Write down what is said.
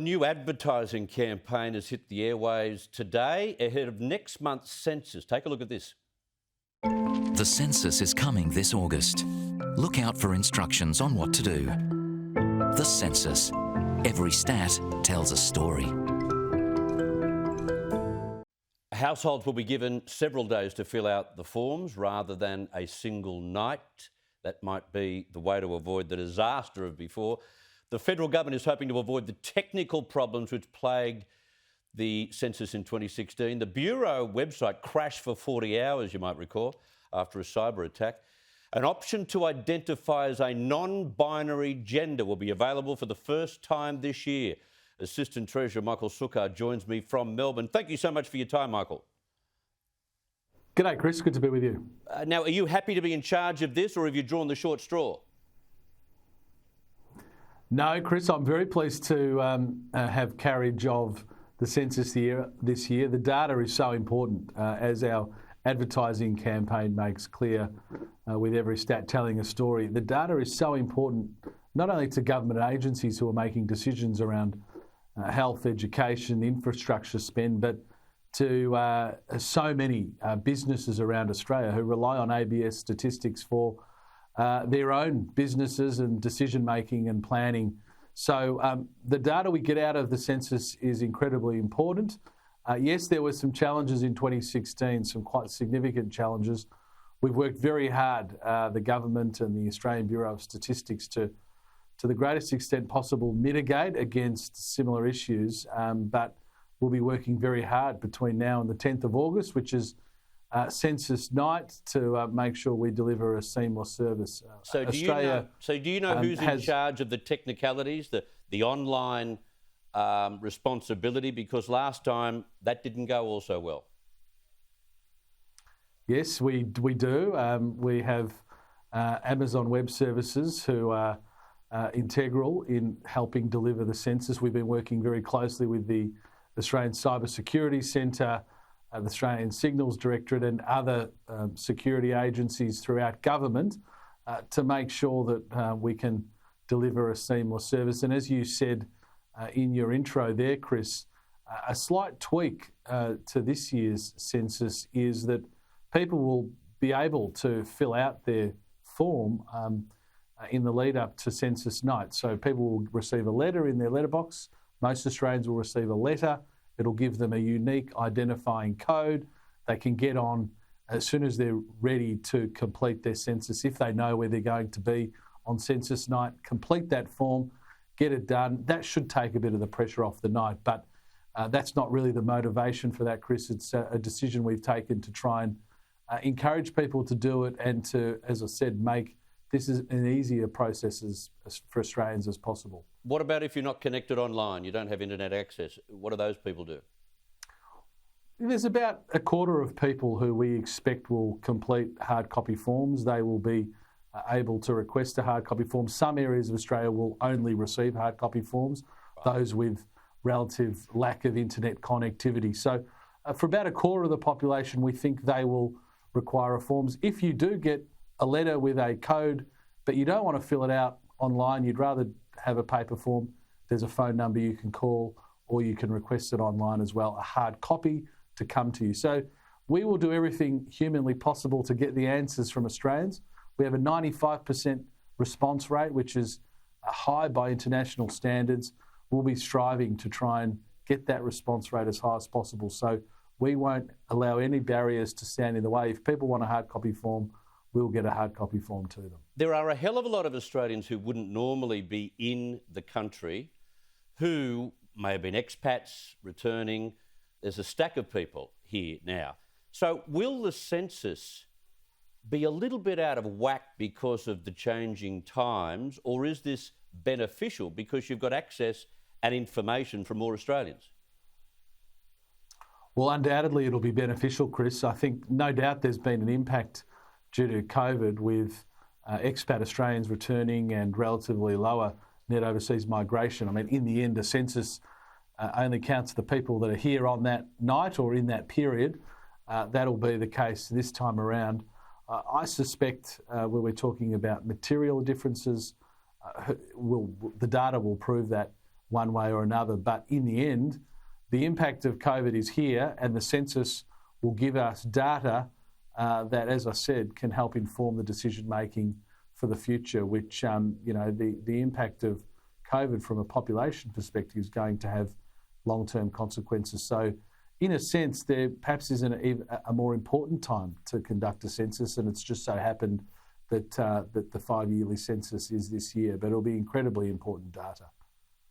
New advertising campaign has hit the airwaves today ahead of next month's census. Take a look at this. The census is coming this August. Look out for instructions on what to do. The census. Every stat tells a story. Households will be given several days to fill out the forms rather than a single night. That might be the way to avoid the disaster of before. The federal government is hoping to avoid the technical problems which plagued the census in 2016. The Bureau website crashed for 40 hours, you might recall, after a cyber attack. An option to identify as a non-binary gender will be available for the first time this year. Assistant Treasurer Michael Sukkar joins me from Melbourne. Thank you so much for your time, Michael. G'day, Chris. Good to be with you. Now, are you happy to be in charge of this, or have you drawn the short straw? No, Chris, I'm very pleased to have carriage of the census this year. The data is so important, as our advertising campaign makes clear with every stat telling a story. The data is so important, not only to government agencies who are making decisions around health, education, infrastructure spend, but to so many businesses around Australia who rely on ABS statistics for their own businesses and decision-making and planning. So the data we get out of the census is incredibly important. Yes, there were some challenges in 2016, some quite significant challenges. We've worked very hard, the government and the Australian Bureau of Statistics, to the greatest extent possible, mitigate against similar issues. But we'll be working very hard between now and the 10th of August, which is census night, to make sure we deliver a seamless service. So do you know who's in charge of the technicalities, the online responsibility? Because last time that didn't go all so well. Yes, we do. We have Amazon Web Services who are integral in helping deliver the census. We've been working very closely with the Australian Cyber Security Centre, the Australian Signals Directorate and other security agencies throughout government to make sure that we can deliver a seamless service. And as you said in your intro there, Chris, a slight tweak to this year's census is that people will be able to fill out their form in the lead up to census night. So people will receive a letter in their letterbox. Most Australians will receive a letter. It'll give them a unique identifying code. They can get on as soon as they're ready to complete their census. If they know where they're going to be on census night, complete that form, get it done. That should take a bit of the pressure off the night, but that's not really the motivation for that, Chris. It's a decision we've taken to try and encourage people to do it and to, as I said, make this is an easier process for Australians as possible. What about if you're not connected online, you don't have internet access? What do those people do? There's about a quarter of people who we expect will complete hard copy forms. They will be able to request a hard copy form. Some areas of Australia will only receive hard copy forms, those with relative lack of internet connectivity. So for about a quarter of the population, we think they will require forms. If you do get a letter with a code, but you don't want to fill it out online, you'd rather have a paper form, there's a phone number you can call, or you can request it online as well, a hard copy to come to you. So we will do everything humanly possible to get the answers from Australians. We have a 95% response rate, which is high by international standards. We'll be striving to try and get that response rate as high as possible. So we won't allow any barriers to stand in the way. If people want a hard copy form, we'll get a hard copy form to them. There are a hell of a lot of Australians who wouldn't normally be in the country, who may have been expats returning. There's a stack of people here now. So will the census be a little bit out of whack because of the changing times, or is this beneficial because you've got access and information from more Australians? Well, undoubtedly it'll be beneficial, Chris. I think no doubt there's been an impact due to COVID with expat Australians returning and relatively lower net overseas migration. I mean, in the end, a census only counts the people that are here on that night or in that period. That'll be the case this time around. I suspect when we're talking about material differences, the data will prove that one way or another. But in the end, the impact of COVID is here, and the census will give us data that, as I said, can help inform the decision making for the future, which, the impact of COVID from a population perspective is going to have long-term consequences. So in a sense, there perhaps isn't a more important time to conduct a census, and it's just so happened that the 5-yearly census is this year, but it'll be incredibly important data.